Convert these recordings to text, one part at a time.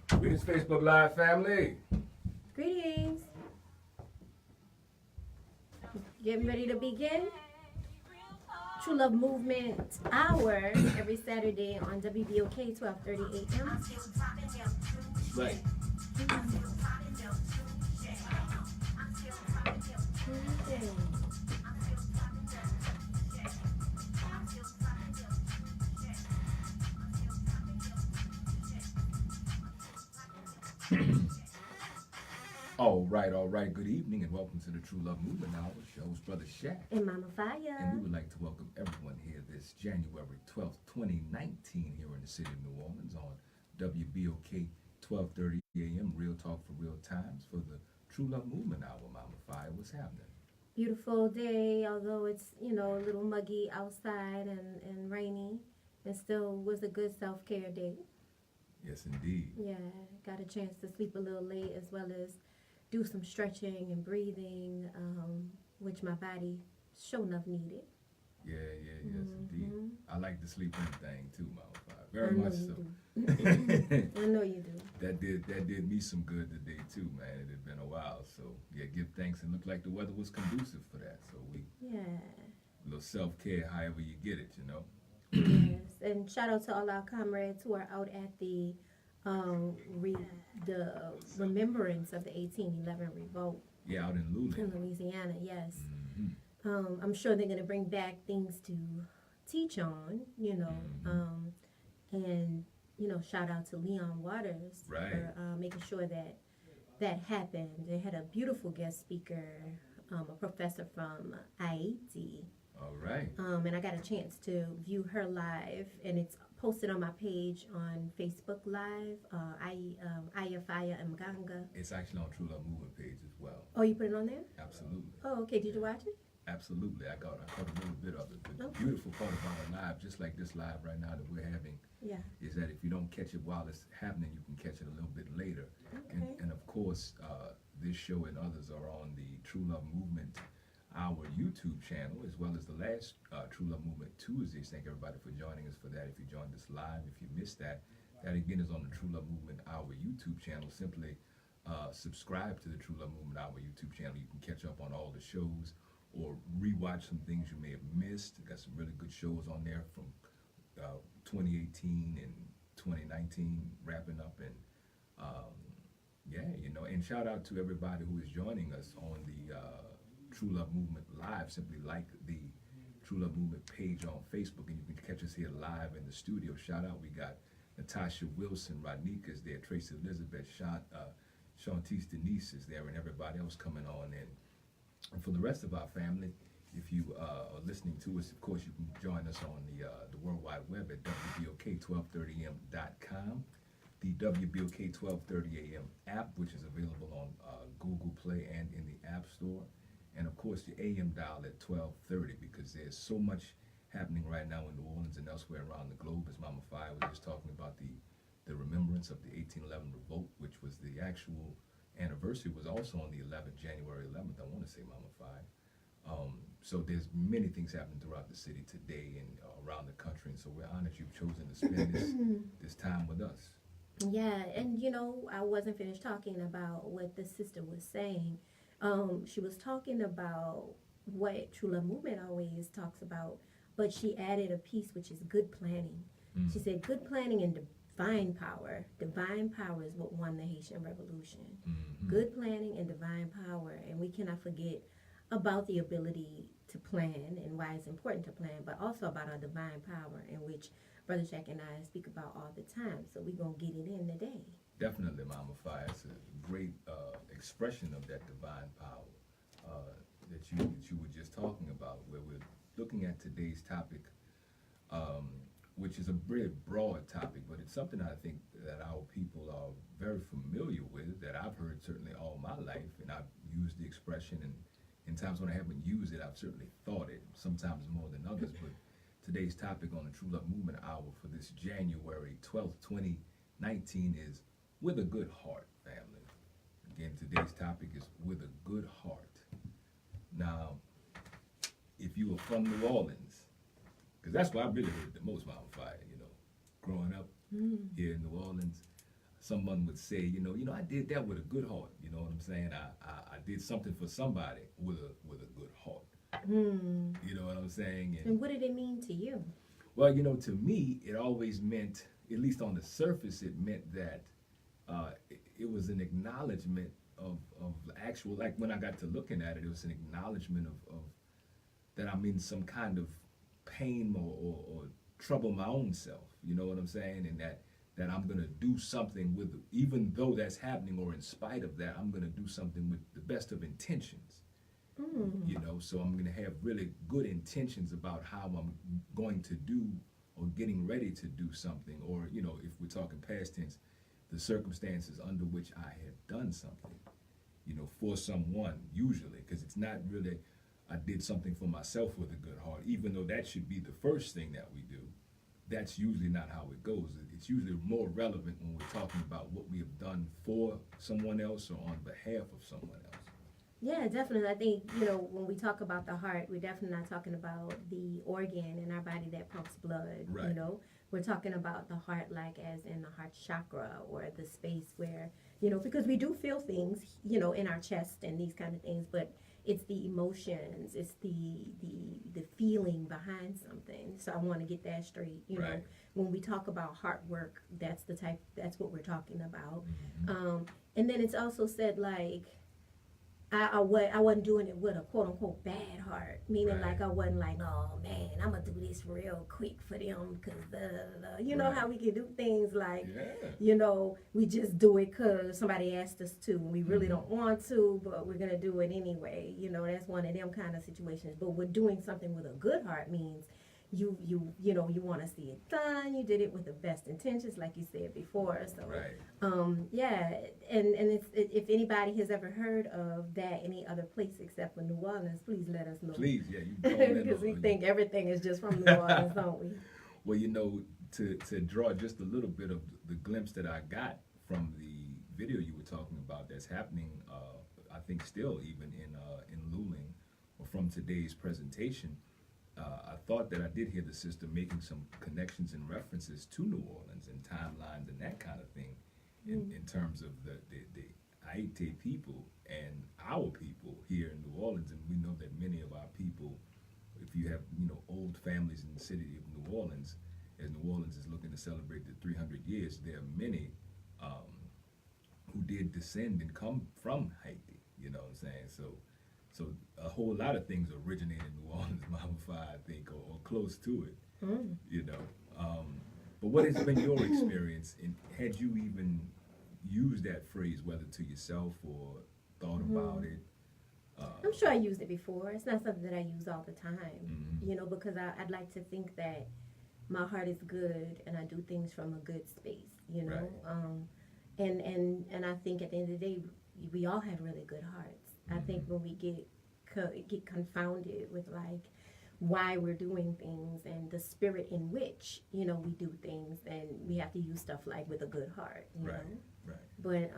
Greetings, Facebook Live family. Greetings. Getting ready to begin True Love Movement Hour every Saturday on WBOK 12:30 a.m. Right. Tuesday. All right, all right. Good evening and welcome to the True Love Movement Hour. Show's Brother Shaq. And Mama And we Fire. would like to welcome everyone here this January 12th, 2019 here in the city of New Orleans on WBOK 12:30 a.m. Real Talk for Real Times for the True Love Movement Hour. Mama Fire, what's happening? Beautiful day, although it's, a little muggy outside and rainy. It still was a good self-care day. Yes, indeed. Yeah, got a chance to sleep a little late as well as do some stretching and breathing, which my body sure enough needed. Yeah, yes, indeed. Hmm. I like the sleep in thing too, Mama Fire. I Very know much you so. do. I know you do. That did me some good today too, man. It had been a while, so yeah, give thanks. And looked like the weather was conducive for that. So we Yeah. a little self care, however you get it, you know. Yes. And shout out to all our comrades who are out at um, re- the remembrance of the 1811 revolt Yeah, out in in Luling. Louisiana. Yes. Hmm. I'm sure they're going to bring back things to teach on, Hmm. and shout out to Leon Waters Right. for making sure that that happened. They had a beautiful guest speaker, a professor from Haiti, All right. and I got a chance to view her live, and it's posted on my page on Facebook Live. Aya Faya Mganga. It's actually on True Love Movement page as well. Oh, you put it on there? Absolutely. Oh, okay. Did you watch it? Absolutely. I caught a little bit of it. But the Okay. beautiful part about a live, just like this live right now that we're having, Yeah. is that if you don't catch it while it's happening, you can catch it a little bit later. And, Okay. and of course, this show and others are on the True Love Movement, our YouTube channel, as well as the last True Love Movement Tuesdays. Thank everybody for joining us for that. If you joined us live, if you missed that, that again is on the True Love Movement, our YouTube channel. Simply subscribe to the True Love Movement, our YouTube channel. You can catch up on all the shows or rewatch some things you may have missed. Got some really good shows on there from 2018 and 2019 wrapping up, and um, yeah, and shout out to everybody who is joining us on the True Love Movement Live. Simply like the True Love Movement page on Facebook, and you can catch us here live in the studio. Shout out, we got Natasha Wilson, Rodnika's there, Tracy Elizabeth, Shantice Denise is there, and everybody else coming on in. And for the rest of our family, if you are listening to us, of course, you can join us on the World Wide Web at WBOK1230am.com, the WBOK 1230 AM app, which is available on Google Play and in the App Store, and of course the AM dial at 1230, because there's so much happening right now in New Orleans and elsewhere around the globe. As Mama Fire was just talking about the remembrance of the 1811 revolt, which was the actual anniversary was also on the 11th, January 11th, I want to say, Mama Five. So there's many things happening throughout the city today and around the country, and so we're honored you've chosen to spend this time with us. Yeah, and I wasn't finished talking about what the sister was saying. She was talking about what True Love Movement always talks about, but she added a piece which is good planning. Mm. She said good planning and divine power. Divine power is what won the Haitian Revolution. Mm-hmm. Good planning and divine power, and we cannot forget about the ability to plan and why it's important to plan, but also about our divine power, in which Brother Jack and I speak about all the time. So we're going to get it in today. Definitely, Mama Fire. It's a great expression of that divine power that you were just talking about, where we're looking at today's topic, which is a very broad topic, but it's something I think that our people are very familiar with, that I've heard certainly all my life, and I've used the expression, and in times when I haven't used it, I've certainly thought it, sometimes more than others. But today's topic on the True Love Movement Hour for this January 12th, 2019 is with a good heart, family. Again, today's topic is with a good heart. Now, if you are from New Orleans, because that's where I really heard the most Mama Fire, growing up here in New Orleans, someone would say, I did that with a good heart. You know what I'm saying? I did something for somebody with a good heart. You know what I'm saying? And what did it mean to you? Well, to me, it always meant, at least on the surface, it meant that it was an acknowledgement of actual, like when I got to looking at it, it was an acknowledgement of that I'm in some kind of pain or trouble my own self. You know what I'm saying? And that I'm going to do something with, even though that's happening, or in spite of that, I'm going to do something with the best of intentions. So I'm going to have really good intentions about how I'm going to do or getting ready to do something, or, if we're talking past tense, the circumstances under which I have done something, for someone, usually, because it's not really, I did something for myself with a good heart, even though that should be the first thing that we do. That's usually not how it goes. It's usually more relevant when we're talking about what we have done for someone else or on behalf of someone else. Yeah, definitely. I think, when we talk about the heart, we're definitely not talking about the organ in our body that pumps blood, Right. We're talking about the heart, like as in the heart chakra, or the space where, because we do feel things, in our chest and these kind of things, but it's the emotions, it's the feeling behind something. So I want to get that straight, Right. When we talk about heart work, that's what we're talking about. Mm-hmm. And then it's also said, like, I wasn't doing it with a quote unquote bad heart, meaning Right. like I wasn't like, oh man, I'm gonna do this real quick for them, because you know Right. how we can do things like, Yeah. we just do it because somebody asked us to, and we really Mhm. don't want to, but we're gonna do it anyway. That's one of them kind of situations. But with doing something with a good heart means you want to see it done. You did it with the best intentions, like you said before. So Right. yeah, and if anybody has ever heard of that any other place except for New Orleans, please let us know. Please, yeah, you go in Because we on- think everything is just from New Orleans, don't we? Well, to draw just a little bit of the glimpse that I got from the video you were talking about that's happening, I think still even in Luling, or from today's presentation, I thought that I did hear the sister making some connections and references to New Orleans and timelines and that kind of thing, in terms of the Haiti people and our people here in New Orleans. And we know that many of our people, if you have old families in the city of New Orleans, as New Orleans is looking to celebrate the 300 years, there are many who did descend and come from Haiti. You know what I'm saying? So a whole lot of things originated in New Orleans, Mama Fi, I think, or close to it. But what has been your experience, and had you even used that phrase, whether to yourself or thought about it? I'm sure I used it before. It's not something that I use all the time, Mhm. because I'd like to think that my heart is good and I do things from a good space, Right. And I think at the end of the day, we all have really good hearts. I think when we get confounded with like why we're doing things and the spirit in which we do things, then we have to use stuff like with a good heart, Right. know. Right. But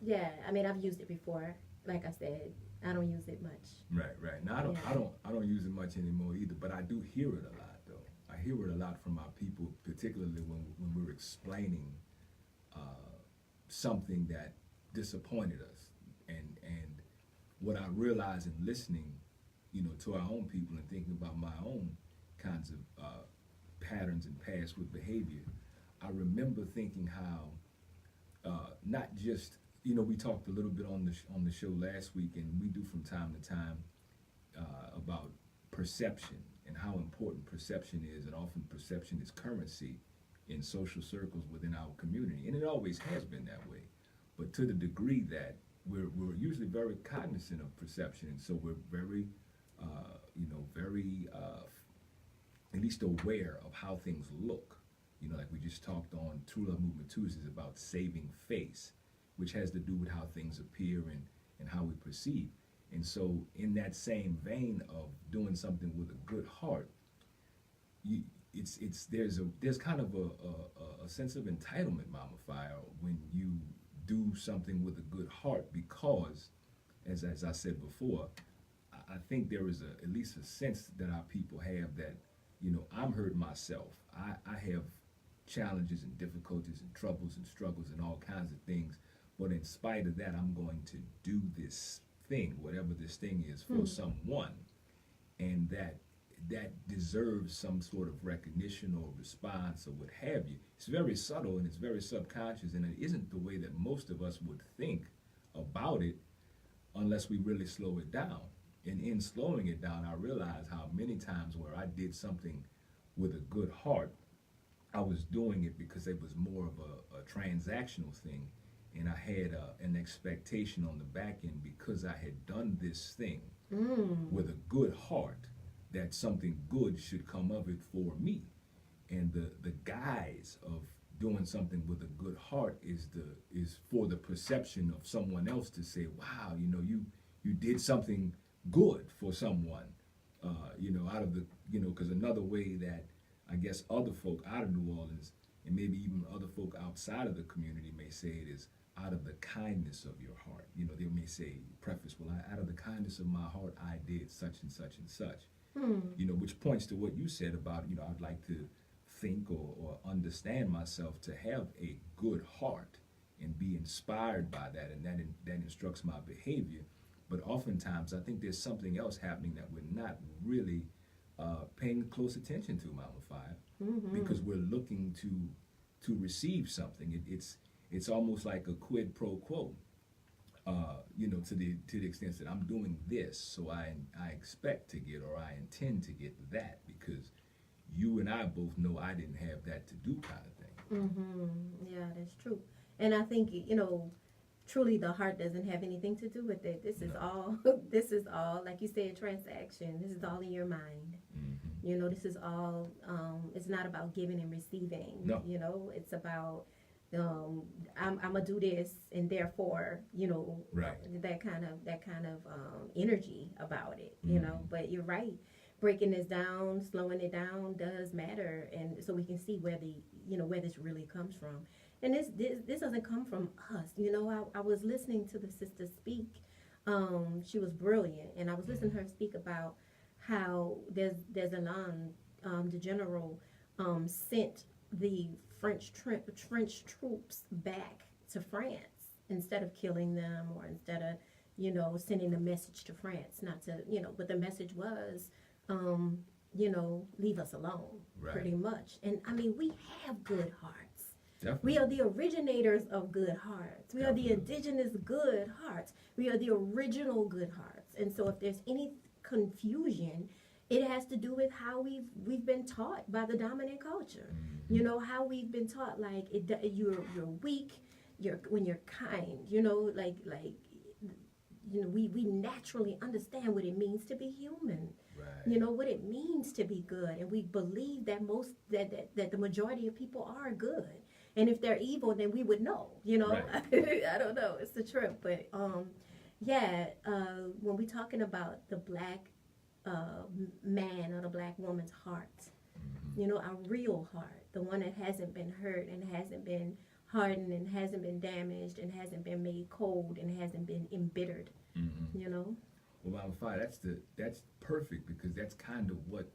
yeah, I mean, I've used it before. Like I said, I don't use it much. Right. Now I don't use it much anymore either, but I do hear it a lot though. I hear it a lot from our people, particularly when we're explaining something that disappointed us, and what I realize in listening, to our own people and thinking about my own kinds of patterns and past with behavior. I remember thinking how not just we talked a little bit on the show last week, and we do from time to time about perception and how important perception is, and often perception is currency in social circles within our community, and it always has been that way. But to the degree that we're usually very cognizant of perception, and so we're very very at least aware of how things look. Like we just talked on True Love Movement Tuesdays about saving face, which has to do with how things appear and how we perceive. And so in that same vein of doing something with a good heart, there's kind of a sense of entitlement, Mama Fire, when you do something with a good heart, because as I said before, I think there is at least a sense that our people have that I'm hurting myself. I have challenges and difficulties and troubles and struggles and all kinds of things. But in spite of that, I'm going to do this thing, whatever this thing is, for someone, and that deserves some sort of recognition or response or what have you. It's very subtle and it's very subconscious, and it isn't the way that most of us would think about it unless we really slow it down. And in slowing it down, I realized how many times where I did something with a good heart, I was doing it because it was more of a transactional thing, and I had an expectation on the back end because I had done this thing with a good heart, that something good should come of it for me. And the guise of doing something with a good heart is for the perception of someone else to say, wow, you did something good for someone, out of the, because another way that I guess other folk out of New Orleans, and maybe even other folk outside of the community, may say it is out of the kindness of your heart. They may say, preface, well, out of the kindness of my heart, I did such and such and such. Which points to what you said about, I'd like to think or understand myself to have a good heart and be inspired by that, and that instructs my behavior. But oftentimes, I think there's something else happening that we're not really paying close attention to, Mama Five, because we're looking to receive something. It's almost like a quid pro quo, to the extent that I'm doing this, so I expect to get, or I intend to get that, because you and I both know I didn't have that to do, kind of thing. Yeah, that's true. And I think, truly the heart doesn't have anything to do with it. This is all, like you said, transaction. This is all in your mind. This is all, it's not about giving and receiving. No. It's about, I'm gonna do this, and therefore, right. that kind of energy about it, But you're right. Breaking this down, slowing it down does matter, and so we can see where where this really comes from. And this doesn't come from us. I was listening to the sister speak. She was brilliant, and I was listening to her speak about how Dessalines, the general, sent the French troops back to France instead of killing them, or instead of sending a message to France not to but the message was leave us alone, right. Pretty much. And I mean, we have good hearts. Definitely. We are the originators of good hearts. We Definitely. are the indigenous good hearts. We are the original good hearts. And so if there's any confusion, it has to do with how we've been taught by the dominant culture. How we've been taught, like, you're weak, when you're kind, we naturally understand what it means to be human. Right. What it means to be good, and we believe that that the majority of people are good. And if they're evil, then we would know. Right. I don't know. It's the truth, but when we're talking about the black man or the black woman's heart, our real heart, the one that hasn't been hurt and hasn't been hardened and hasn't been damaged and hasn't been made cold and hasn't been embittered. Well, Mama Fi, that's perfect, because that's kind of what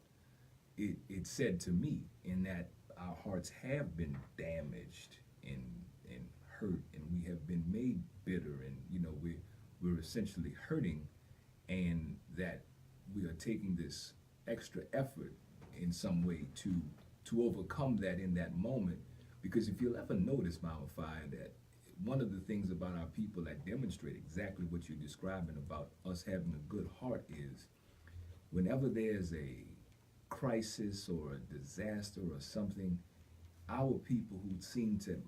it said to me, in that our hearts have been damaged and hurt, and we have been made bitter, and we're essentially hurting, and that we are taking this extra effort in some way to overcome that in that moment. Because if you'll ever notice, Mama Fi, that one of the things about our people that demonstrate exactly what you're describing about us having a good heart is, whenever there's a crisis or a disaster or something, our people who seem to,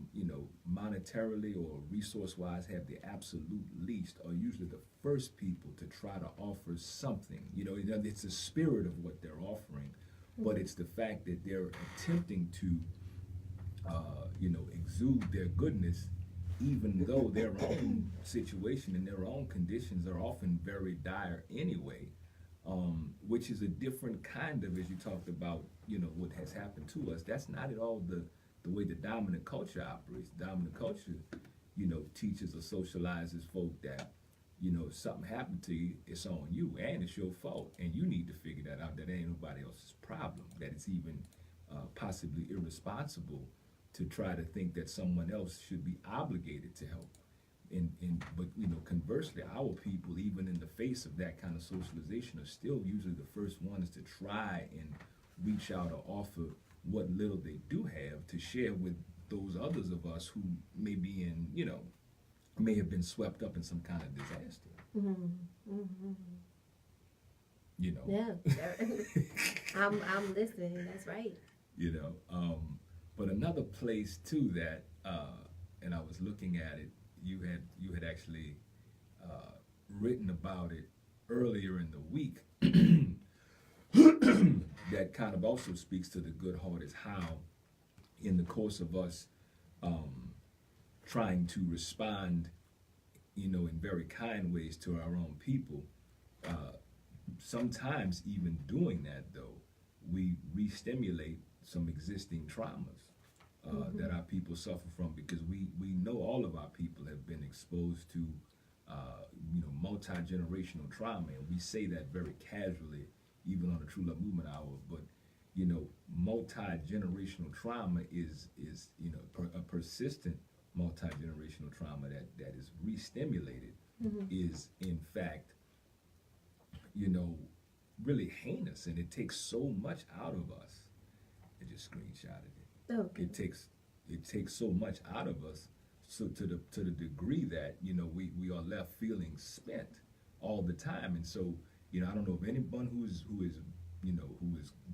monetarily or resource-wise have the absolute least are usually the first people to try to offer something. It's the spirit of what they're offering, but it's the fact that they're attempting to, exude their goodness, even though their own situation and their own conditions are often very dire anyway, which is a different kind of, as you talked about, what has happened to us. That's not at all the way the dominant culture operates. Dominant culture, teaches or socializes folk that, if something happened to you, it's on you, and it's your fault, and you need to figure that out. That ain't nobody else's problem. That it's even possibly irresponsible to try to think that someone else should be obligated to help. But conversely, our people, even in the face of that kind of socialization, are still usually the first ones to try and reach out or offer what little they do have to share with those others of us who may be may have been swept up in some kind of disaster. Mm-hmm. Mm-hmm. Yeah. I'm listening. That's right. But another place too that, and I was looking at it. You had actually written about it earlier in the week. That kind of also speaks to the good heart, is how, in the course of us trying to respond, in very kind ways to our own people, sometimes even doing that, though, we re-stimulate some existing traumas that our people suffer from, because we know all of our people have been exposed to multi-generational trauma, and we say that very casually, even on the True Love Movement Hour. But multi-generational trauma is a persistent multi-generational trauma that is re-stimulated, is in fact really heinous, and it takes so much out of us. I just screenshotted it. Okay. It takes so much out of us, so to the degree that we are left feeling spent all the time. And so I don't know if anyone who has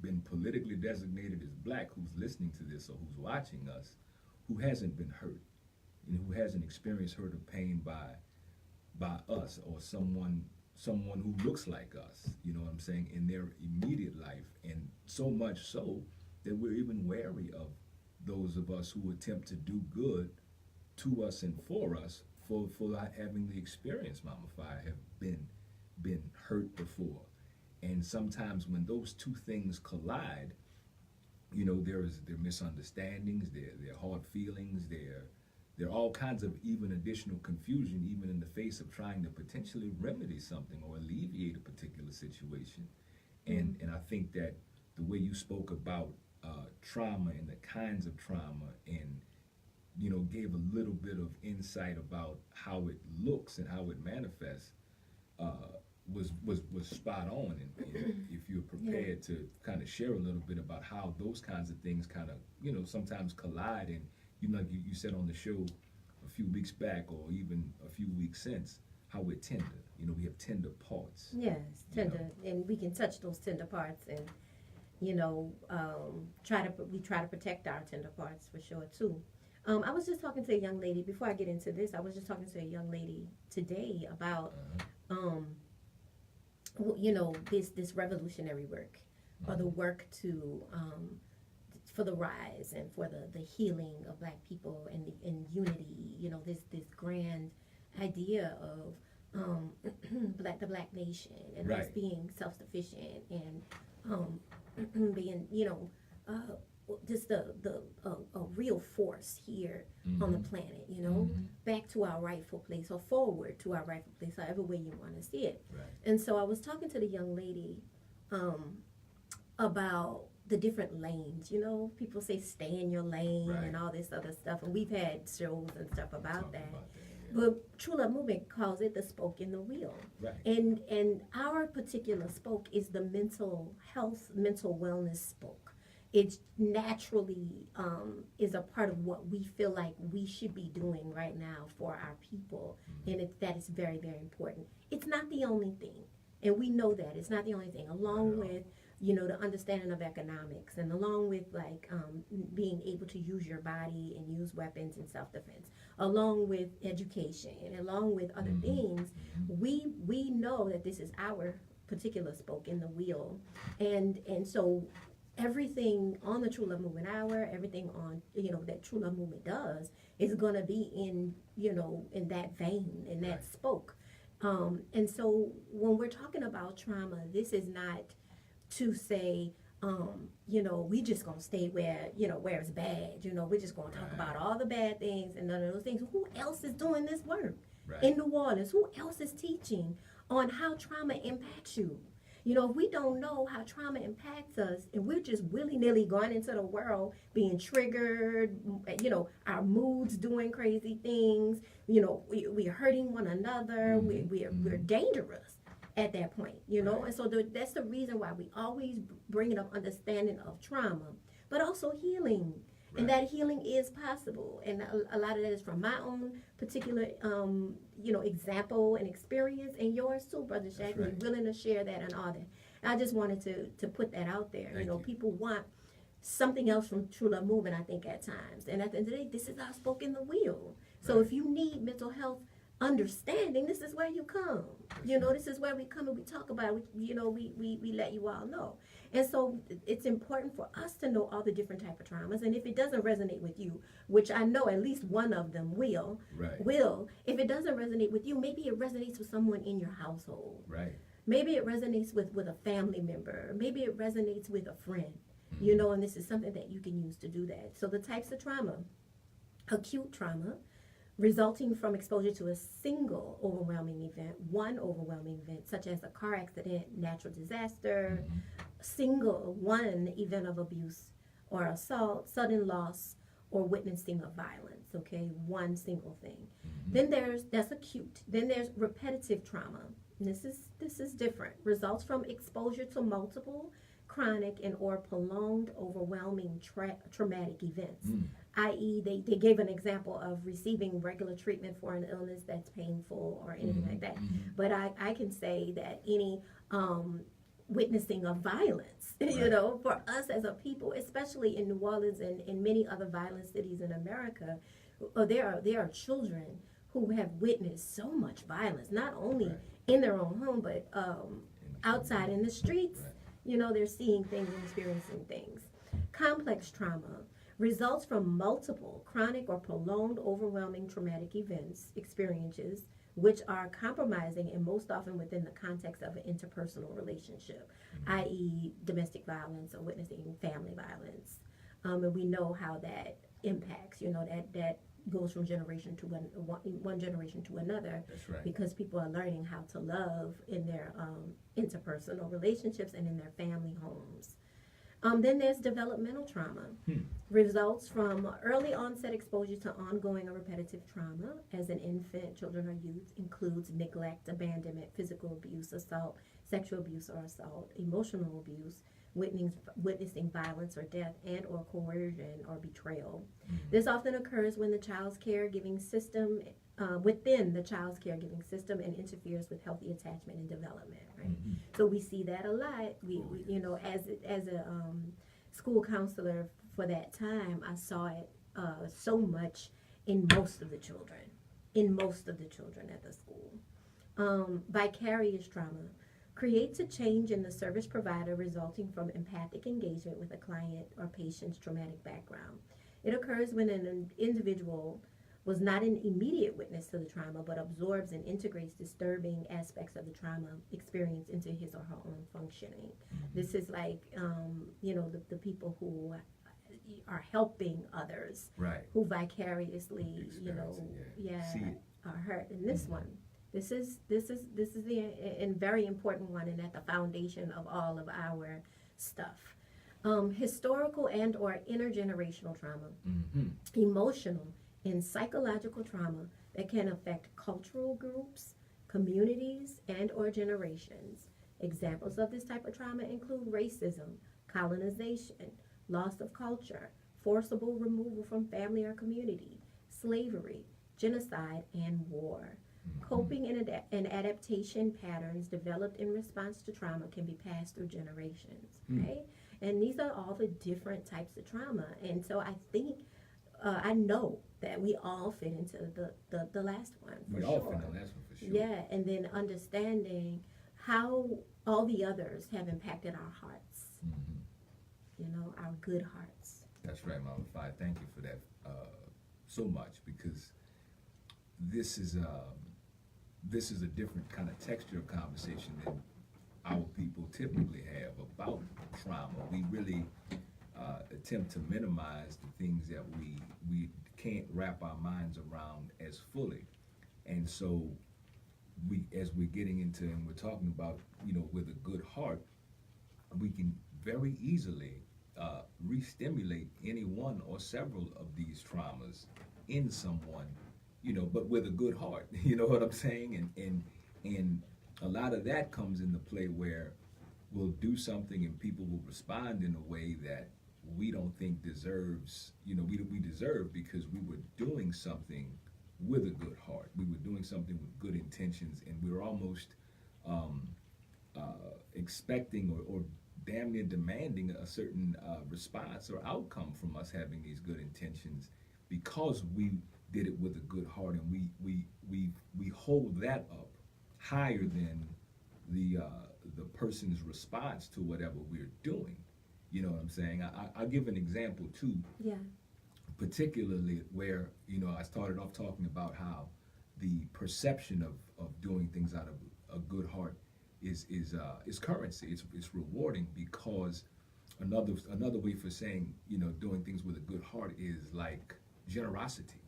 been politically designated as black, who's listening to this or who's watching us, who hasn't been hurt, who hasn't experienced hurt or pain by us or someone who looks like us, what I'm saying, in their immediate life. And so much so that we're even wary of those of us who attempt to do good to us and for us, for not having the experience, Mama Fire, have been hurt before. And sometimes when those two things collide, there are misunderstandings, there are hard feelings, there are all kinds of even additional confusion, even in the face of trying to potentially remedy something or alleviate a particular situation. And I think that the way you spoke about trauma and the kinds of trauma, and gave a little bit of insight about how it looks and how it manifests, was spot on. And if you're prepared to kind of share a little bit about how those kinds of things kind of sometimes collide, and you said on the show a few weeks back, or even a few weeks since, how we're tender. We have tender parts. Yes, tender, and we can touch those tender parts, and we try to protect our tender parts for sure too. I was just talking to a young lady before I get into this. I was just talking to a young lady today about this revolutionary work, or the work to for the rise and for the healing of Black people and unity. This grand idea of the Black nation, and us being self-sufficient, and being just a real force here on the planet, back to our rightful place, or forward to our rightful place, however way you want to see it. Right. And so I was talking to the young lady about the different lanes. People say stay in your lane, and all this other stuff, and we've had shows and stuff about that. But True Love Movement calls it the spoke in the wheel. Right. And our particular spoke is the mental health, mental wellness spoke. It naturally is a part of what we feel like we should be doing right now for our people. And that is very, very important. It's not the only thing. And we know that. It's not the only thing. Along with, the understanding of economics, and along with being able to use your body and use weapons in self-defense, along with education, and along with other things, we know that this is our particular spoke in the wheel. And so everything on the True Love Movement Hour, everything on, that True Love Movement does is going to be in that vein, in that spoke. And so when we're talking about trauma, this is not to say, we just going to stay where it's bad. We're just going to talk about all the bad things and none of those things. Who else is doing this work in New Orleans? Who else is teaching on how trauma impacts you? You know, if we don't know how trauma impacts us and we're just willy-nilly going into the world being triggered, you know, our moods doing crazy things, you know, we're hurting one another, we're dangerous at that point, you know. And so that's the reason why we always bring it up, understanding of trauma, but also healing. And that healing is possible. And a lot of that is from my own particular, you know, example and experience, and yours too, Brother Shaq. You're willing to share that and all that. I just wanted to put that out there. Thank you. People want something else from True Love Movement, I think, at times. And at the end of the day, this is our spoken the wheel. So if you need mental health understanding, this is where you come. You know, this is where we come and we talk about it. You know, we let you all know. And so it's important for us to know all the different type of traumas. And if it doesn't resonate with you, which I know at least one of them will, if it doesn't resonate with you, maybe it resonates with someone in your household. Maybe it resonates with a family member. Maybe it resonates with a friend. You know, and this is something that you can use to do that. So the types of trauma: acute trauma, resulting from exposure to a single overwhelming event, one overwhelming event, such as a car accident, natural disaster, one event of abuse or assault, sudden loss, or witnessing of violence, okay? One single thing. Then that's acute. Then there's repetitive trauma. And this is different. Results from exposure to multiple chronic and or prolonged overwhelming traumatic events, i.e. they gave an example of receiving regular treatment for an illness that's painful or anything like that. But I can say that any witnessing of violence, you know, for us as a people, especially in New Orleans and in many other violent cities in America, there are children who have witnessed so much violence, not only in their own home, but outside in the streets. You know, they're seeing things and experiencing things. Complex trauma results from multiple chronic or prolonged overwhelming traumatic events, experiences, which are compromising and most often within the context of an interpersonal relationship, i.e. domestic violence or witnessing family violence. And we know how that impacts, you know, that goes from generation to one generation to another. Because people are learning how to love in their interpersonal relationships and in their family homes. Then there's developmental trauma. Results from early onset exposure to ongoing or repetitive trauma as an infant, children, or youth, includes neglect, abandonment, physical abuse, assault, sexual abuse or assault, emotional abuse, witnessing violence or death, and or coercion or betrayal. This often occurs when the child's caregiving system, within the child's caregiving system, and interferes with healthy attachment and development, right? So we see that a lot. We you know, as a school counselor for that time, I saw it so much in most of the children at the school. Vicarious trauma creates a change in the service provider resulting from empathic engagement with a client or patient's traumatic background. It occurs when an individual was not an immediate witness to the trauma, but absorbs and integrates disturbing aspects of the trauma experience into his or her own functioning. This is like, you know, the people who are helping others, who vicariously, you know, are hurt. And this one, this is the very important one, and at the foundation of all of our stuff. Historical and or intergenerational trauma, emotional and psychological trauma that can affect cultural groups, communities, and or generations. Examples of this type of trauma include racism, colonization, loss of culture, forcible removal from family or community, slavery, genocide, and war. Coping and adaptation patterns developed in response to trauma can be passed through generations, right? And these are all the different types of trauma. And so I think, I know that we all fit into the last one, for sure. We all fit in the last one, for sure. Yeah, and then understanding how all the others have impacted our hearts, you know, our good hearts. That's right, Mama Fi. Thank you for that so much, because this is a different kind of texture of conversation than our people typically have about trauma. We really attempt to minimize the things that we can't wrap our minds around as fully. And so as we're getting into and we're talking about, with a good heart, we can very easily re-stimulate any one or several of these traumas in someone, but with a good heart. You know what I'm saying? And a lot of that comes into play where we'll do something and people will respond in a way that we don't think deserves, we deserve, because we were doing something with a good heart. We were doing something with good intentions, and we were almost expecting or damn near demanding a certain response or outcome from us having these good intentions, because we did it with a good heart, and we hold that up higher than the person's response to whatever we're doing. You know what I'm saying? I'll give an example too. Yeah. Particularly where, I started off talking about how the perception of doing things out of a good heart is currency. It's rewarding, because another way for saying, doing things with a good heart is like generosity,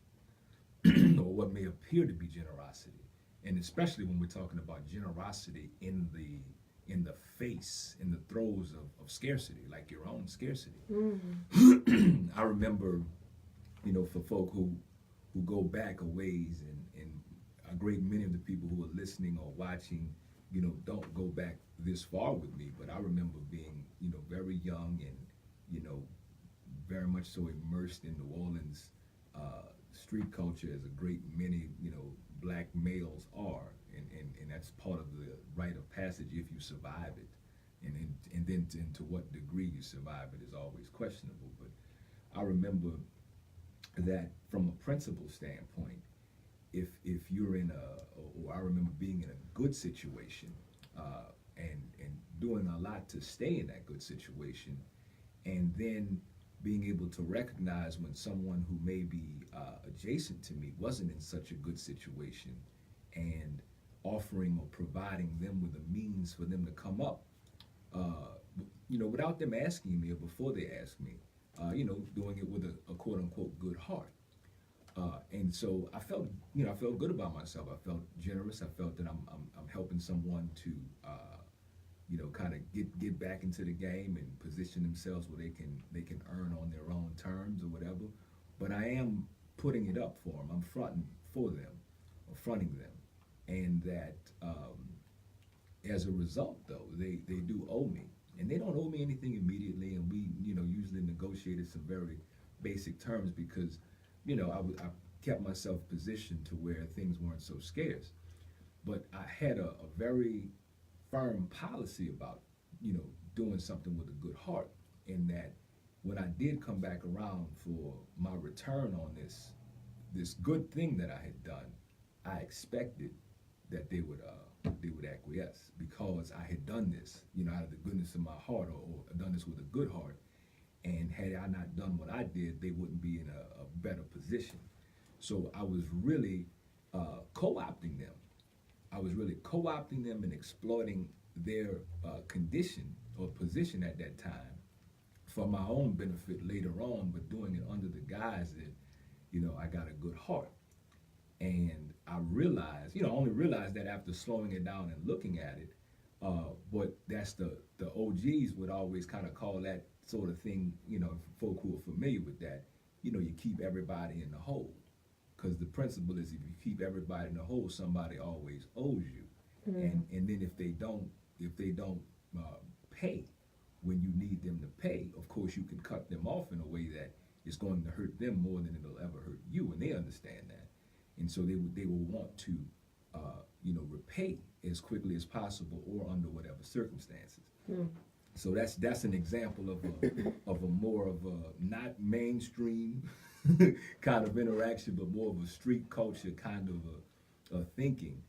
or what may appear to be generosity. And especially when we're talking about generosity in the face, in the throes of scarcity, like your own scarcity. Mm-hmm. I remember, for folk who go back a ways, and a great many of the people who are listening or watching, don't go back this far with me, but I remember being, very young and, very much so immersed in New Orleans street culture, as a great many, black males are, and that's part of the rite of passage if you survive it, and then to what degree you survive it is always questionable. But I remember that from a principle standpoint, if you're in or I remember being in a good situation, and doing a lot to stay in that good situation, and then being able to recognize when someone who may be adjacent to me wasn't in such a good situation, and offering or providing them with a means for them to come up, without them asking me or before they ask me, doing it with a quote unquote good heart. And so I felt good about myself. I felt generous. I felt that I'm helping someone to, kind of get back into the game and position themselves where they can earn on their own terms or whatever. But I am putting it up for them. I'm fronting for them, or fronting them, and that as a result, though, they do owe me, and they don't owe me anything immediately. And we, usually negotiated some very basic terms, because I kept myself positioned to where things weren't so scarce. But I had a very firm policy about, doing something with a good heart, in that when I did come back around for my return on this good thing that I had done, I expected that they would acquiesce, because I had done this, out of the goodness of my heart, or done this with a good heart. And had I not done what I did, they wouldn't be in a better position. So I was really co-opting them. I was really co-opting them and exploiting their condition or position at that time for my own benefit later on, but doing it under the guise that, I got a good heart. And I realized, I only realized that after slowing it down and looking at it. But that's the OGs would always kind of call that sort of thing, folk who are familiar with that, you keep everybody in the hole. Because the principle is, if you keep everybody in the hole, somebody always owes you. Mm. And then if they don't pay when you need them to pay, of course you can cut them off in a way that is going to hurt them more than it'll ever hurt you, and they understand that. And so they will want to repay as quickly as possible, or under whatever circumstances. Mm. So that's an example of a more of a not mainstream kind of interaction, but more of a street culture kind of a thinking,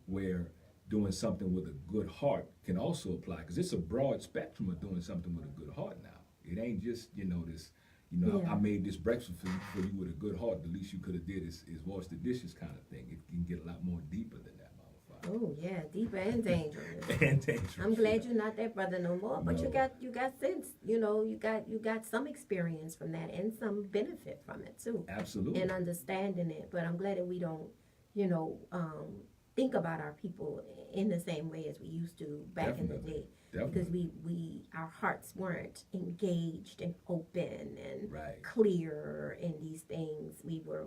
where doing something with a good heart can also apply, because it's a broad spectrum of doing something with a good heart now. It ain't just this. Yeah. I made this breakfast for you with a good heart. The least you could have did is wash the dishes kind of thing. It can get a lot more deeper than that, Mama Fire. Oh yeah, deeper and dangerous. And dangerous. I'm glad you're not that brother no more. But no. you got sense. You got some experience from that and some benefit from it too. Absolutely. And understanding it. But I'm glad that we don't, think about our people in the same way as we used to back in the day. Because our hearts weren't engaged and open and clear in these things. We were,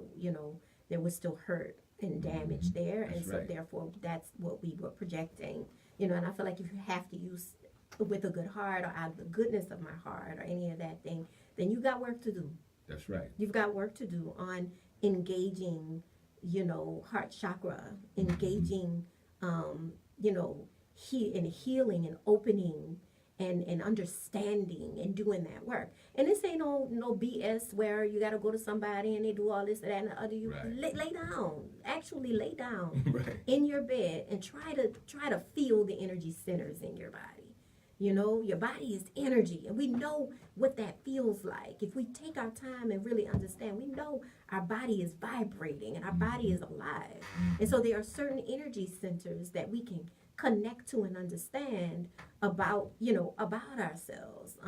there was still hurt and damage there. And so therefore that's what we were projecting, and I feel like if you have to use with a good heart or out of the goodness of my heart or any of that thing, then you got work to do. That's right. You've got work to do on engaging, heart chakra, engaging, healing and opening and understanding and doing that work. And this ain't no BS where you got to go to somebody and they do all this, that, and the other. You lay down, actually lay down in your bed and try to feel the energy centers in your body. Your body is energy, and we know what that feels like. If we take our time and really understand, we know our body is vibrating and our body is alive. And so there are certain energy centers that we can connect to and understand about ourselves.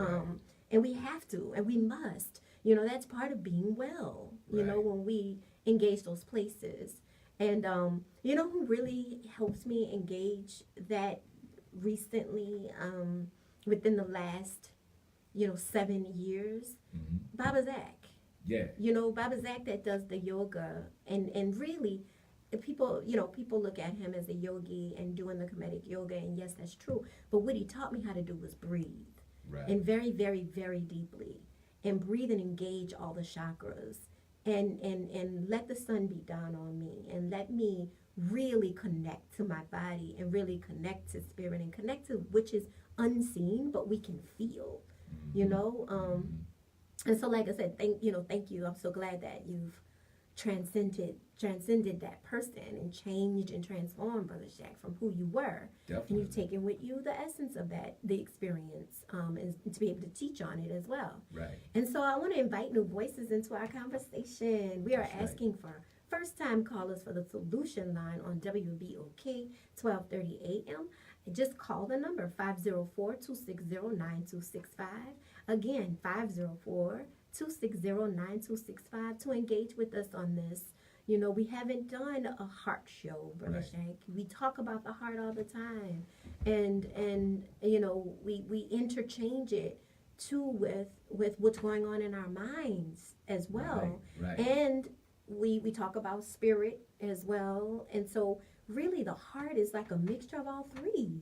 And we have to, and we must. That's part of being well, when we engage those places. And, who really helps me engage that recently, within the last 7 years, Baba Zach. Baba Zach that does the yoga and really people look at him as a yogi and doing the Kemetic yoga, and yes, that's true, but what he taught me how to do was breathe and very, very, very deeply, and breathe and engage all the chakras and let the sun beat down on me and let me really connect to my body and really connect to spirit and connect to which is unseen but we can feel, and so like I said, thank you. I'm so glad that you've transcended that person and changed and transformed, Brother Shaq, from who you were. Definitely. And you've taken with you the essence of the experience, and to be able to teach on it as well. Right. And so I want to invite new voices into our conversation. We are asking for first-time callers for the Solution Line on WBOK 1230 AM. Just call the number 504-260-9265. Again, 504-260-9265 to engage with us on this. We haven't done a heart show, Brother Shank. We talk about the heart all the time. And we interchange it too with what's going on in our minds as well. Right. And we talk about spirit as well. And so really the heart is like a mixture of all three.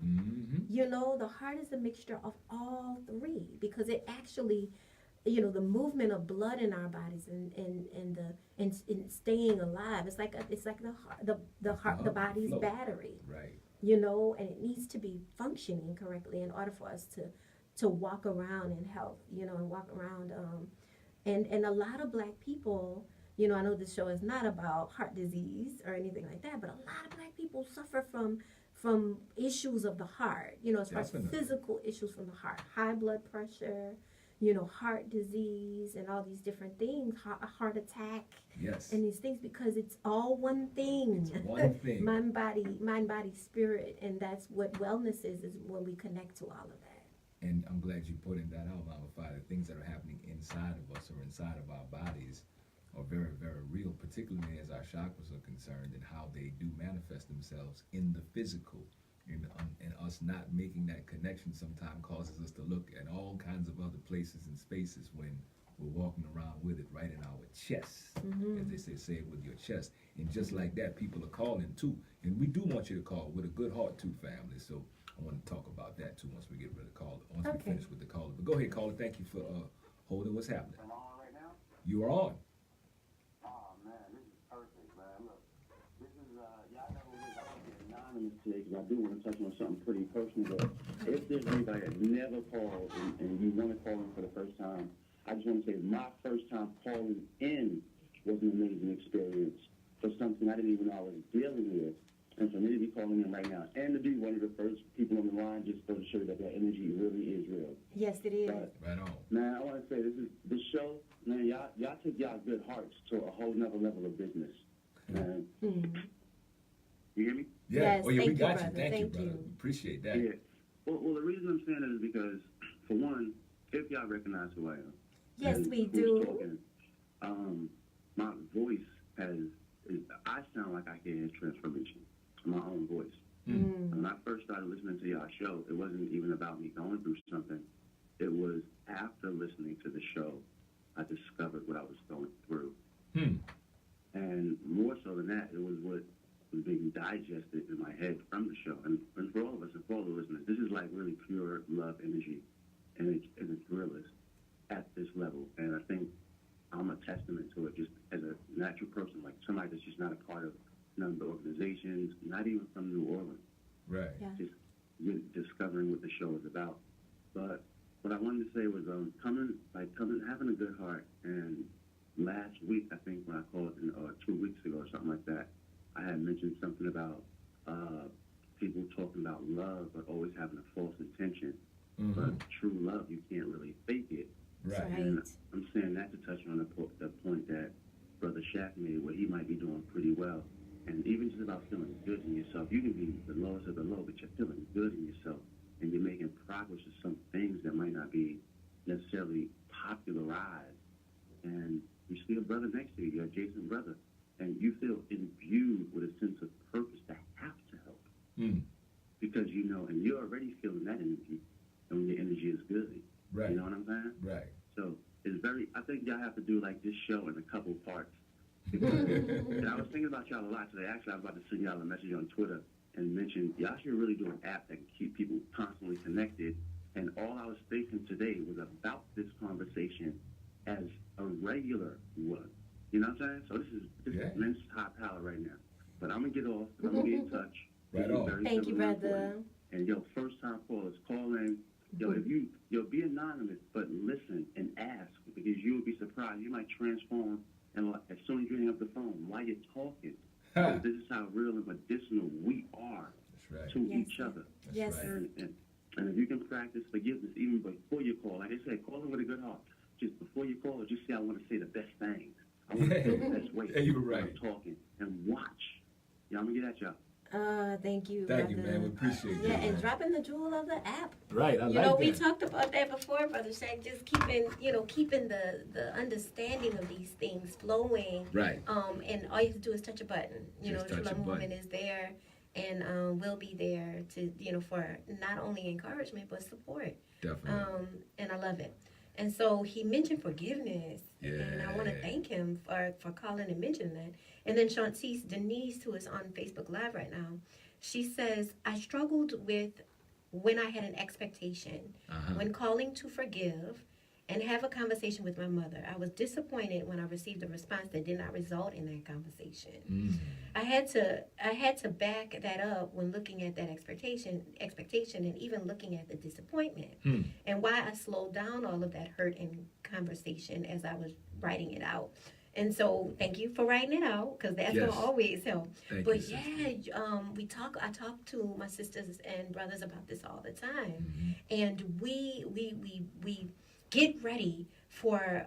The heart is a mixture of all three because it actually, the movement of blood in our bodies and staying alive. It's like the heart, the body's battery. Right. And it needs to be functioning correctly in order for us to walk around in health, and walk around. And a lot of Black people, I know this show is not about heart disease or anything like that, but a lot of Black people suffer from issues of the heart, as far as physical issues from the heart, high blood pressure, heart disease and all these different things, heart attack, and these things, because it's all one thing. It's one thing. mind, body, spirit, and that's what wellness is when we connect to all of that. And I'm glad you pointed that out, Mama Fi. The things that are happening inside of us or inside of our bodies are very, very real, particularly as our chakras are concerned and how they do manifest themselves in the physical. And us not making that connection sometimes causes us to look at all kinds of other places and spaces when we're walking around with it right in our chest, as they say it with your chest. And just like that, people are calling too. And we do want you to call with a good heart too, family. So I want to talk about that too once we get rid of caller, once we finish with the caller. But go ahead, caller. Thank you for holding. What's happening? Am I on right now? You are on. Oh man, this is perfect, man. Look, this is y'all know what it is. I want to be anonymous today because I do want to touch on something pretty personal. But if there's anybody that never called and you want to call in for the first time, I just want to say my first time calling in was an amazing experience for something I didn't even know I was dealing with. And for me to be calling in right now and to be one of the first people on the line just goes to show that energy really is real. Yes, it is. But, Right on. man, I want to say this show, man, y'all take y'all good hearts to a whole nother level of business. Man. You hear me? Yeah. Yes, Oh, yeah, we thank you, got you. brother. Thank you, Thank brother. you. Appreciate that. Yeah. Well, the reason I'm saying that is because, for one, if y'all recognize who I am. Yes, and we who's do. Talking, my voice I sound like I can transformation. my own voice. When I first started listening to y'all show, it wasn't even about me going through something. It was after listening to the show, I discovered what I was going through. And more so than that, it was what was being digested in my head from the show. And for all of us and for all the listeners, this is like really pure love energy, and it's realist at this level. And I think I'm a testament to it just as a natural person, like somebody that's just not a part of none of the organizations, not even from New Orleans. Right. Yeah. Just discovering what the show is about. But what I wanted to say was having a good heart. And last week, I think when I called, 2 weeks ago or something like that, I had mentioned something about people talking about love, but always having a false intention. But true love, you can't really fake it. Right. And I'm saying that to touch on the point that Brother Shaq made, where he might be doing pretty well. And even just about feeling good in yourself, you can be the lowest of the low, but you're feeling good in yourself, and you're making progress with some things that might not be necessarily popularized. And you see a brother next to you, you're a Jason brother, and you feel imbued with a sense of purpose to have to help. Because you know, and you're already feeling that energy, and when your energy is good. Right. You know what I'm saying? Right. So it's I think y'all have to do like this show in a couple parts. And I was thinking about y'all a lot today. Actually, I was about to send y'all a message on Twitter and mention y'all should really do an app that can keep people constantly connected. And all I was thinking today was about this conversation as a regular one. You know what I'm saying? So this is immense high power right now. But I'm gonna get off. I'm gonna be in touch. Right on. Thank you, brother. And yo, first time callers, call in. Yo, be anonymous, but listen and ask, because you'll be surprised. You might transform, and as soon as you hang up the phone, while you're talking, this is how real and medicinal we are to each other. Yes. And if you can practice forgiveness even before you call, like I said, call in with a good heart. Just before you call, just say, I want to say the best things. I want to feel the best way. Yeah, you were right. I'm talking, and watch. Yeah, I'm going to get at y'all. Thank you, Thank you, brother. man. We appreciate that. Yeah, and dropping the jewel of the app. Right, I You like know, that. we talked about that before, Brother Shaq, just keeping the understanding of these things flowing. Right. And all you have to do is touch a button. Just touch True a Love Movement button. is there, and we'll be there to, for not only encouragement, but support. Definitely. And I love it. And so he mentioned forgiveness. Yeah. And I want to thank him for calling and mentioning that. And then Shantice Denise, who is on Facebook Live right now, she says, I struggled with when I had an expectation, when calling to forgive and have a conversation with my mother. I was disappointed when I received a response that did not result in that conversation. I had to back that up when looking at that expectation and even looking at the disappointment and why I slowed down all of that hurt and conversation as I was writing it out. And so, thank you for writing it out, because that's gonna always help. Thank but you, I talk to my sisters and brothers about this all the time, and we get ready for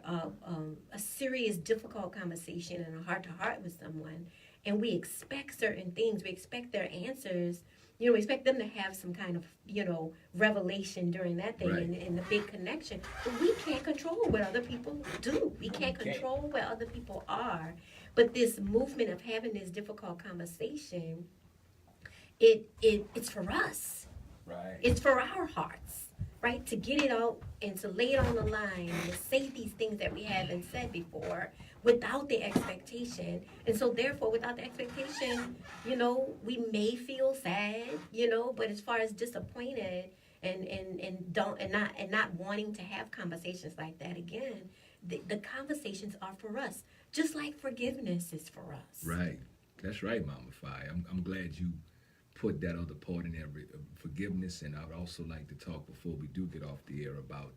a serious, difficult conversation and a heart-to-heart with someone, and we expect certain things. We expect their answers. We expect them to have some kind of, revelation during that thing and the big connection. But we can't control what other people do. We can't control where other people are. But this movement of having this difficult conversation, it's for us. Right. It's for our hearts, right? To get it out and to lay it on the line and to say these things that we haven't said before without the expectation. And so therefore, without the expectation, we may feel sad, but as far as disappointed and not wanting to have conversations like that again, the conversations are for us, just like forgiveness is for us. Right. That's right, Mama Fi. I'm glad you put that other part in there, forgiveness, and I would also like to talk before we do get off the air about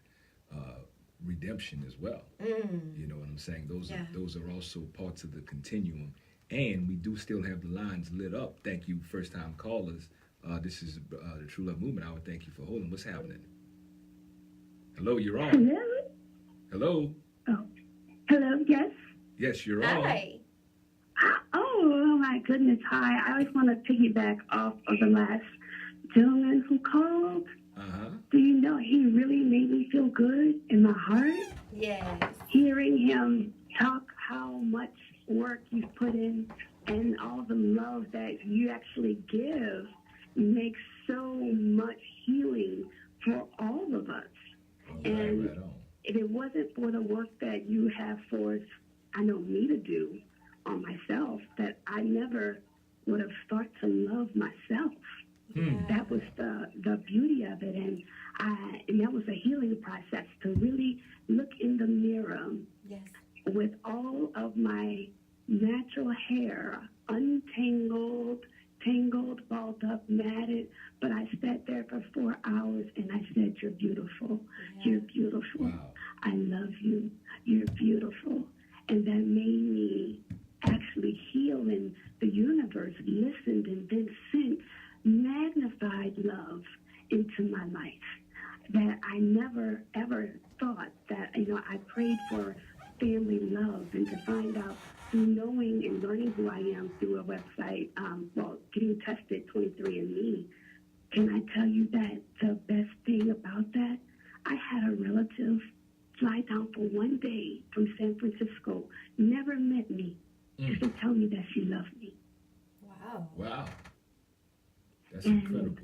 redemption as well. You know what I'm saying? Those are also parts of the continuum, and we do still have the lines lit up. Thank you, first-time callers. This is the True Love Movement Hour. Thank you for holding. What's happening? Hello, you're on. Hello? Hello? Oh. Hello, yes? Yes, you're on. Hi. Oh, my goodness, hi. I always want to piggyback off of the last gentleman who called. Do you know, he really made me feel good in my heart. Yes. Hearing him talk how much work you've put in and all the love that you actually give makes so much healing for all of us. And right on. if it wasn't for the work that you have forced, I know me to do on myself, that I never would have started to love myself. That was the beauty of it, and that was a healing process to really look in the mirror with all of my natural hair untangled, tangled, balled up, matted. But I sat there for 4 hours and I said, "You're beautiful. You're beautiful. Wow. I love you. You're beautiful." And that made me actually heal, and the universe listened and then sent magnified love into my life that I never ever thought that, I prayed for family love, and to find out through knowing and learning who I am through a website, getting tested 23andMe, can I tell you that the best thing about that, I had a relative fly down for 1 day from San Francisco, never met me, just to tell me that she loved me. Wow. That's And incredible.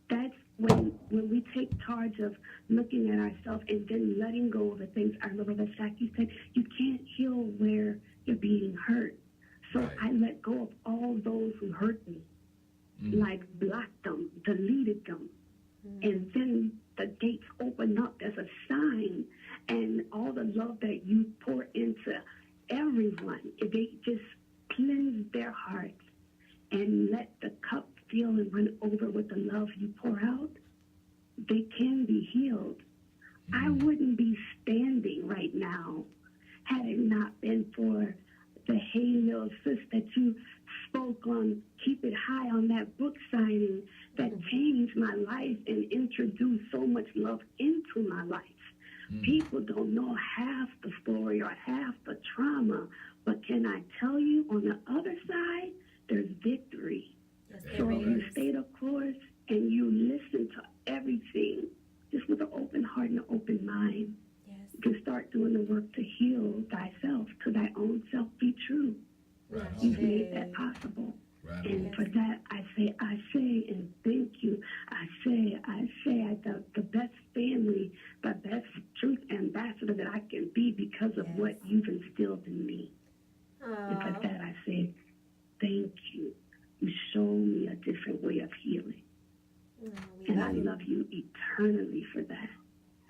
That's when we take charge of looking at ourselves and then letting go of the things. I remember that Shaq, you said, you can't heal where you're being hurt. So Right. I let go of all those who hurt me, like blocked them, deleted them. And then the gates open up as a sign, and all the love that you pour into everyone, if they just cleanse their hearts and let the cup fill and run over with the love you pour out, they can be healed. I wouldn't be standing right now had it not been for the Hey Lil Sis that you spoke on, Keep It High, on that book signing that changed my life and introduced so much love into my life. People don't know half the story or half the trauma, but can I tell you, on the other side, there's victory. So if you stay the course and you listen to everything, just with an open heart and an open mind, you can start doing the work to heal thyself, to thy own self be true. Right on. You've made that possible. Right And on. for that, I say, and thank you. I say, the best family, the best truth ambassador that I can be because of what you've instilled in me. And for that, I say, thank you. You showed me a different way of healing. And I love you eternally for that.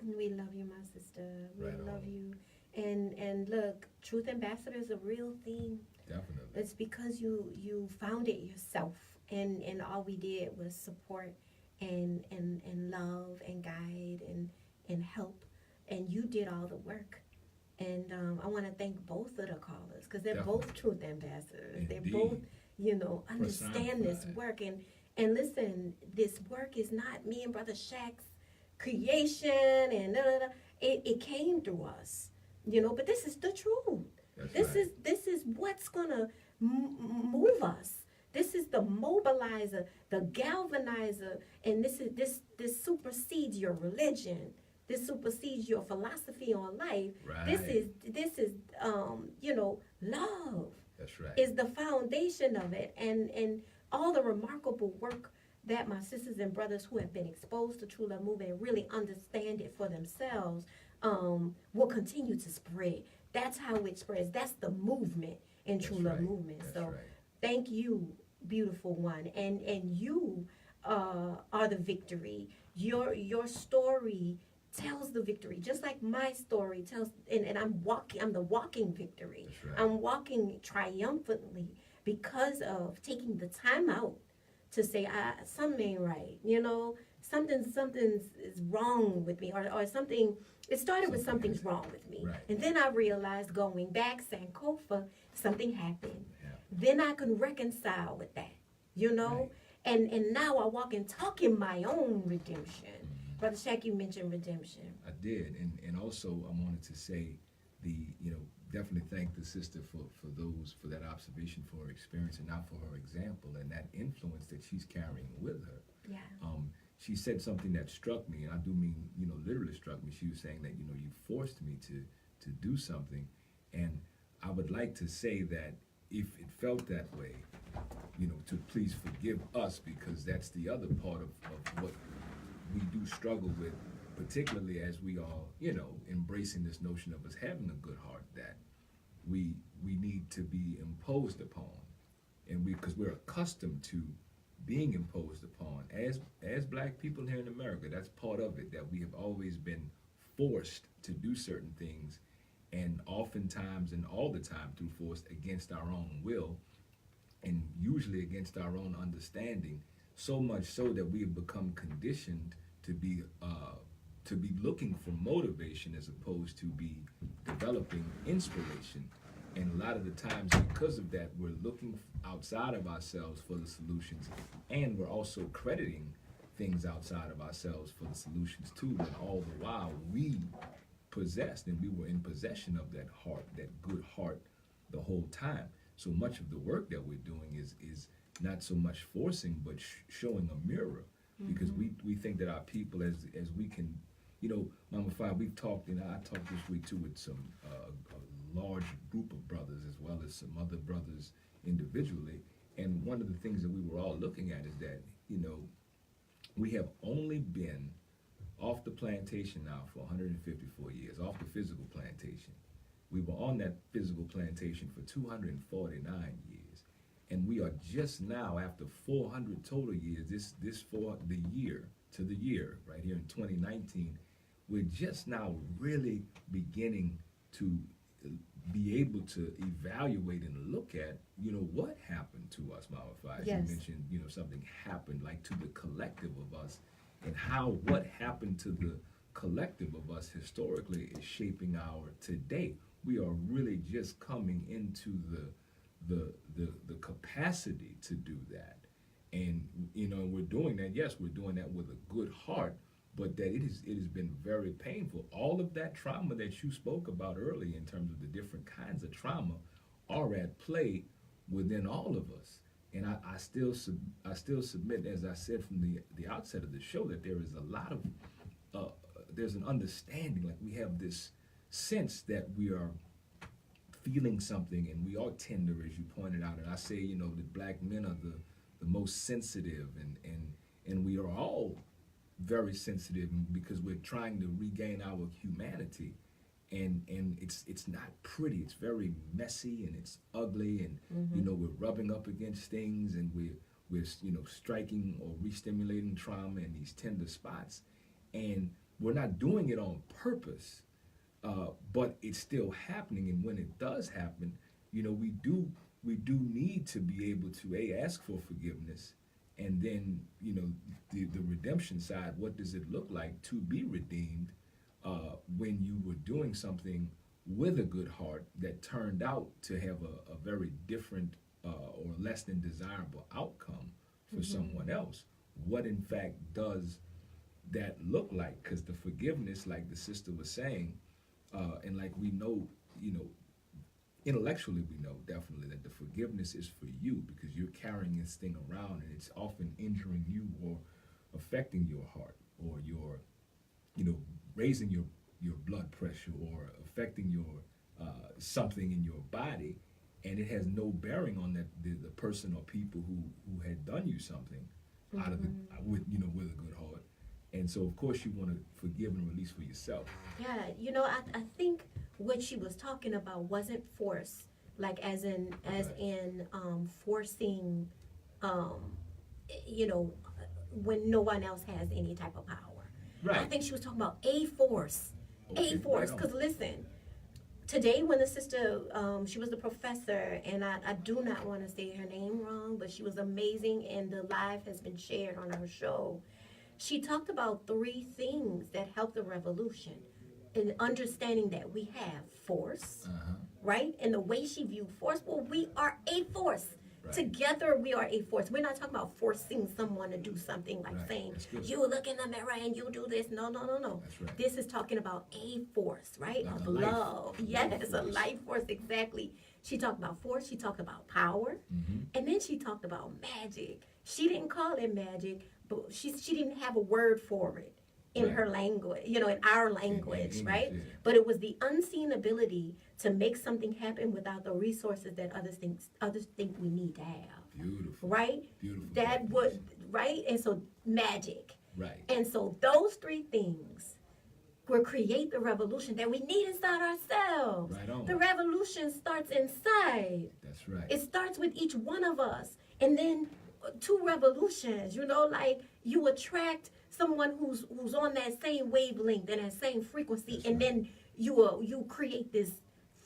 We love you, my sister. We Right love on. you. And look, Truth Ambassador is a real thing. Definitely. It's because you found it yourself, and all we did was support and love and guide and help, and you did all the work. And I want to thank both of the callers, because they're both Truth Ambassadors. Indeed. They're both, understand this work. And listen, this work is not me and Brother Shaq's creation and it came through us, but this is the truth. This is what's gonna move us. This is the mobilizer, the galvanizer, and this supersedes your religion. This supersedes your philosophy on life. Right. This is love. That's right. Is the foundation of it, and all the remarkable work that my sisters and brothers who have been exposed to True Love Movement and really understand it for themselves will continue to spread. That's how it spreads. That's the movement in True Love Movement. That's So right. thank you, beautiful one, and you are the victory. Your story tells the victory, just like my story tells, and I'm the walking victory. That's right. I'm walking triumphantly because of taking the time out to say, something ain't right, something is wrong with me, or something. It started with something's wrong with me, right. And then I realized going back, Sankofa, something happened. Yeah. Then I can reconcile with that, Right. and now I walk and talk in my own redemption. Brother Shaq, you mentioned redemption. I did, and also I wanted to say definitely thank the sister for that observation, for her experience, and now for her example and that influence that she's carrying with her. Yeah. She said something that struck me, and I do mean literally struck me. She was saying that you forced me to do something, and I would like to say that if it felt that way, to please forgive us, because that's the other part of what we do struggle with, particularly as we are, embracing this notion of us having a good heart, that we need to be imposed upon, and because we're accustomed to being imposed upon as black people here in America. That's part of it, that we have always been forced to do certain things, and oftentimes and all the time through force, against our own will, and usually against our own understanding, so much so that we have become conditioned to be looking for motivation as opposed to be developing inspiration. And a lot of the times, because of that, we're looking outside of ourselves for the solutions, and we're also crediting things outside of ourselves for the solutions too, when all the while we possessed and we were in possession of that heart, that good heart, the whole time. So much of the work that we're doing is not so much forcing, but showing a mirror, because we think that our people, as we can, Mama Fi, we've talked, I talked this week too with some a large group of brothers, as well as some other brothers individually, and one of the things that we were all looking at is that, we have only been off the plantation now for 154 years, off the physical plantation. We were on that physical plantation for 249 years, and we are just now, after 400 total years, this for the year to the year, right here in 2019, we're just now really beginning to be able to evaluate and look at, what happened to us, Mama Fi. Yes. You mentioned, something happened, like to the collective of us, and how what happened to the collective of us historically is shaping our today. We are really just coming into the capacity to do that, and we're doing that. Yes, we're doing that with a good heart, but that it has been very painful. All of that trauma that you spoke about earlier, in terms of the different kinds of trauma, are at play within all of us. And I still submit, as I said from the outset of the show, that there is a lot of there's an understanding, like we have this sense that we are feeling something, and we are tender, as you pointed out. And I say, that black men are the most sensitive, and we are all very sensitive, because we're trying to regain our humanity, and it's not pretty. It's very messy, and it's ugly, and we're rubbing up against things, and we're striking or re-stimulating trauma in these tender spots, and we're not doing it on purpose, but it's still happening. And when it does happen, we do need to be able to ask for forgiveness. And then, the redemption side, what does it look like to be redeemed when you were doing something with a good heart that turned out to have a very different or less than desirable outcome for someone else? What, in fact, does that look like? Because the forgiveness, like the sister was saying, and like we know, intellectually we know definitely that the forgiveness is for you, because you're carrying this thing around, and it's often injuring you or affecting your heart, or your raising your blood pressure, or affecting your something in your body, and it has no bearing on the person or people who had done you something out of with a good heart. And so, of course, you want to forgive and release for yourself. Yeah, I think what she was talking about wasn't force, like as in forcing, when no one else has any type of power. Right. I think she was talking about a force, Okay, force. right on. Because listen, today when the sister, she was the professor, and I do not want to say her name wrong, but she was amazing, and the live has been shared on our show. She talked about 3 things that help the revolution, and understanding that we have force, right? And the way she viewed force, well, we are a force. Right. Together, we are a force. We're not talking about forcing someone to do something, like saying, you look in the mirror and you do this. No. That's right. This is talking about a force, right? Like of a love. Yes, a force. life force, exactly. She talked about force. She talked about power. And then she talked about magic. She didn't call it magic, but she didn't have a word for it. in Right. her language, in our language, English, right? yeah. But it was the unseen ability to make something happen without the resources that others think we need to have, Beautiful. right? Beautiful. That would, right? And so magic. Right. And so those three things will create the revolution that we need inside ourselves. Right on. The revolution starts inside. That's right. It starts with each one of us. And then two revolutions, like you attract someone who's on that same wavelength and that same frequency. That's and right. then you create this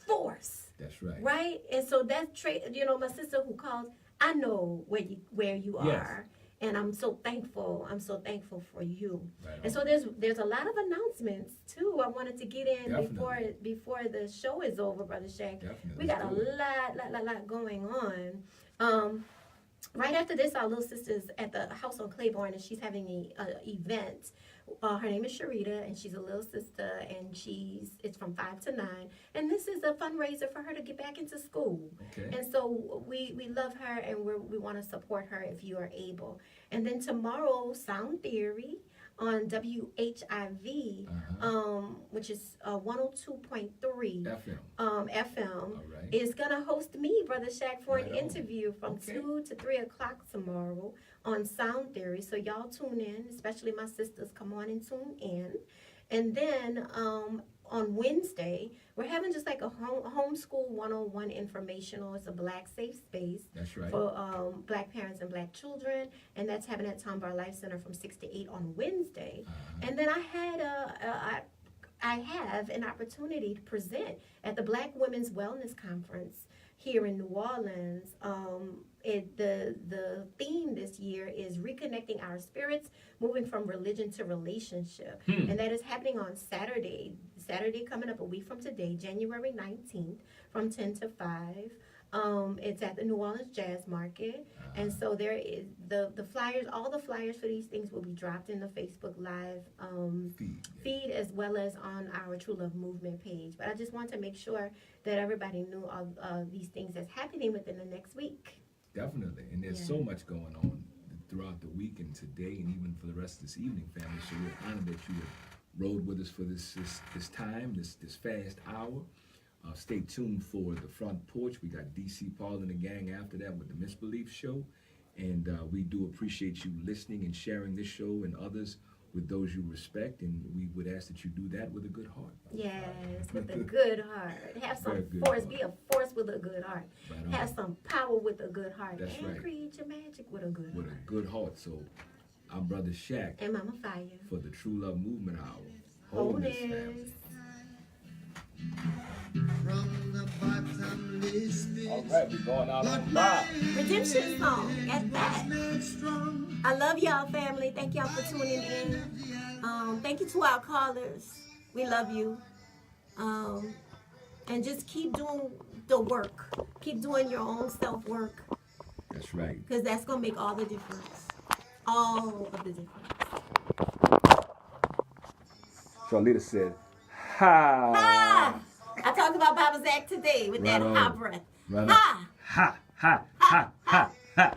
force. That's right. Right? And so that my sister who calls, I know where you Yes. are. And I'm so thankful. I'm so thankful for you. Right And on. so there's a lot of announcements too. I wanted to get in Definitely. before the show is over, Brother Shaq. Definitely. We got a Let's do it. lot going on. Right after this, our little sister's at the house on Claiborne, and she's having a event. Her name is Sharita, and she's a little sister, and it's from 5 to 9. And this is a fundraiser for her to get back into school. Okay. And so we love her, and we want to support her if you are able. And then tomorrow, Sound Theory on WHIV, which is 102.3 FM, All right. is going to host me, Brother Shaq, for Right an on. interview from Okay. 2 to 3 o'clock tomorrow on Sound Theory. So y'all tune in, especially my sisters, come on and tune in. And then on Wednesday, we're having just like a homeschool 101 informational. It's a Black safe space That's right. for Black parents and Black children, and that's happening at Tom Bar Life Center from 6 to 8 on Wednesday. And then I have an opportunity to present at the Black Women's Wellness Conference here in New Orleans. The theme this year is reconnecting our spirits, moving from religion to relationship. And that is happening on Saturday coming up a week from today, January 19th, from 10 to 5. It's at the New Orleans Jazz Market. And so there is the flyers, all the flyers for these things will be dropped in the Facebook Live feed as well as on our True Love Movement page. But I just want to make sure that everybody knew all these things that's happening within the next week. Definitely. And there's Yeah. so much going on throughout the week and today and even for the rest of this evening, family. So we're honored that you have rode with us for this time, this fast hour. Stay tuned for the front porch. We got DC Paul and the gang after that with the Misbelief Show. And we do appreciate you listening and sharing this show and others with those you respect. And we would ask that you do that with a good heart. Yes, with a good heart. Have some Very good force. heart. Be a force with a good heart. Right on. Have some power with a good heart. That's and right. create your magic with a good With heart. a good heart. So I'm Brother Shaq And Mama Fire. for the True Love Movement Hour. Wholeness, family. Wholeness. All right, we're going out on Bob. Redemption song at that. I love y'all, family. Thank y'all for tuning in. Thank you to our callers. We love you. And just keep doing the work. Keep doing your own self-work, That's right. because that's going to make all the difference. All of the difference. Charlita said, ha. Ah! I talked about Baba Zach today with Right that on. hot breath. Right on. Ha! Ha, ha, ha, ha, ha.